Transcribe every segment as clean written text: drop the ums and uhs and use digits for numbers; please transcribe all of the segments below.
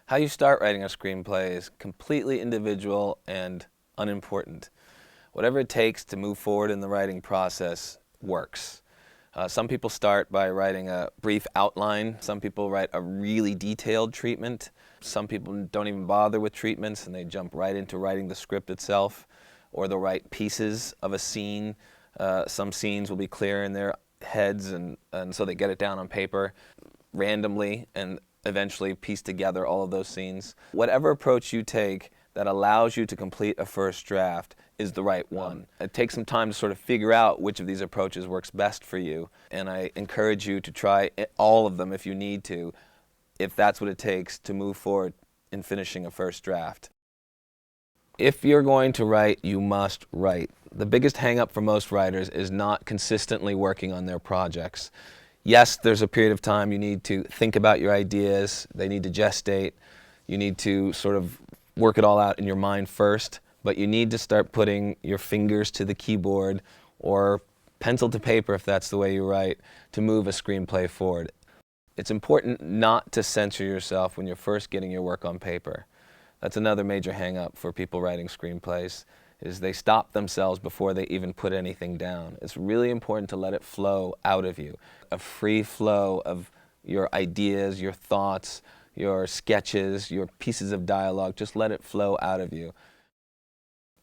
How you start writing a screenplay is completely individual and unimportant. Whatever it takes to move forward in the writing process works. Some people start by writing a brief outline. Some people write a really detailed treatment. Some people don't even bother with treatments and they jump right into writing the script itself, or they'll write pieces of a scene. Some scenes will be clear in their heads, and so they get it down on paper randomly and eventually piece together all of those scenes. Whatever approach you take that allows you to complete a first draft is the right one. It takes some time to sort of figure out which of these approaches works best for you, and I encourage you to try all of them if you need to, if that's what it takes to move forward in finishing a first draft. If you're going to write, you must write. The biggest hang-up for most writers is not consistently working on their projects. Yes, there's a period of time you need to think about your ideas, they need to gestate, you need to sort of work it all out in your mind first, but you need to start putting your fingers to the keyboard or pencil to paper, if that's the way you write, to move a screenplay forward. It's important not to censor yourself when you're first getting your work on paper. That's another major hang-up for people writing screenplays, is they stop themselves before they even put anything down. It's really important to let it flow out of you. A free flow of your ideas, your thoughts, your sketches, your pieces of dialogue. Just let it flow out of you.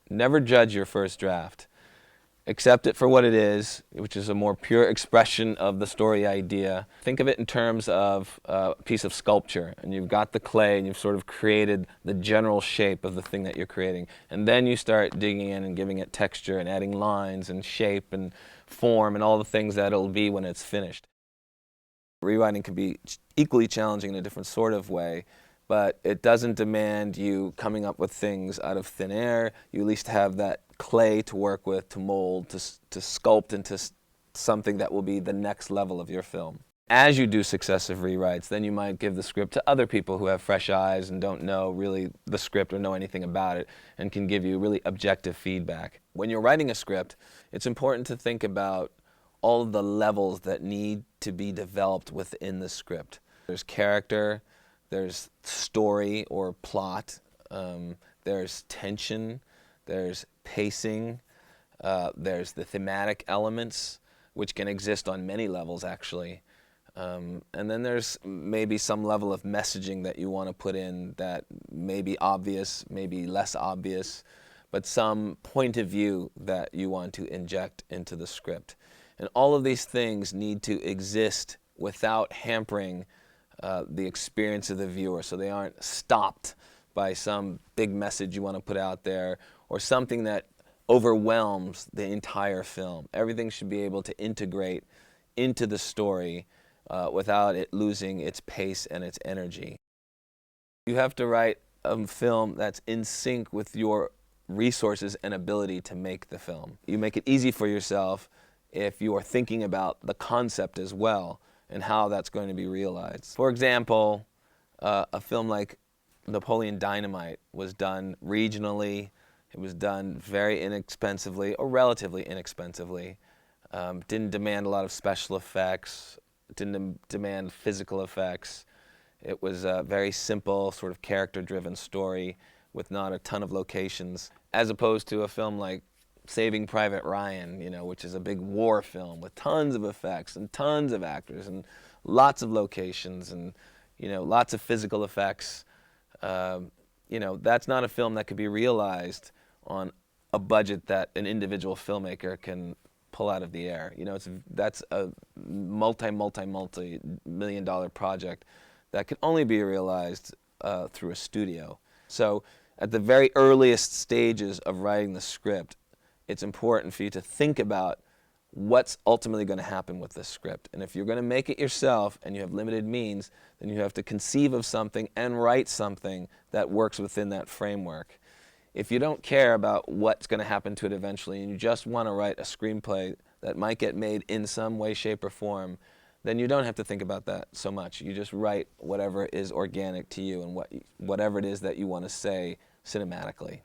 Never judge your first draft. Accept it for what it is, which is a more pure expression of the story idea. Think of it in terms of a piece of sculpture, and you've got the clay and you've sort of created the general shape of the thing that you're creating. And then you start digging in and giving it texture and adding lines and shape and form and all the things that it'll be when it's finished. Rewriting can be equally challenging in a different sort of way, but it doesn't demand you coming up with things out of thin air. You at least have that clay to work with, to mold, to sculpt into something that will be the next level of your film. As you do successive rewrites, then you might give the script to other people who have fresh eyes and don't know really the script or know anything about it, and can give you really objective feedback. When you're writing a script, it's important to think about all of the levels that need to be developed within the script. There's character, there's story or plot, there's tension, there's pacing, there's the thematic elements, which can exist on many levels actually. And then there's maybe some level of messaging that you want to put in that may be obvious, maybe less obvious, but some point of view that you want to inject into the script. And all of these things need to exist without hampering the experience of the viewer, so they aren't stopped by some big message you want to put out there or something that overwhelms the entire film. Everything should be able to integrate into the story without it losing its pace and its energy. You have to write a film that's in sync with your resources and ability to make the film. You make it easy for yourself if you are thinking about the concept as well and how that's going to be realized. For example, a film like Napoleon Dynamite was done regionally. It was done very inexpensively, or relatively inexpensively. Didn't demand a lot of special effects, didn't demand physical effects. It was a very simple, sort of character-driven story with not a ton of locations, as opposed to a film like Saving Private Ryan, which is a big war film with tons of effects and tons of actors and lots of locations and lots of physical effects. That's not a film that could be realized on a budget that an individual filmmaker can pull out of the air. That's a multi-million-dollar project that can only be realized through a studio. So at the very earliest stages of writing the script, it's important for you to think about what's ultimately going to happen with this script. And if you're going to make it yourself and you have limited means, then you have to conceive of something and write something that works within that framework. If you don't care about what's going to happen to it eventually and you just want to write a screenplay that might get made in some way, shape, or form, then you don't have to think about that so much. You just write whatever is organic to you and whatever it is that you want to say cinematically.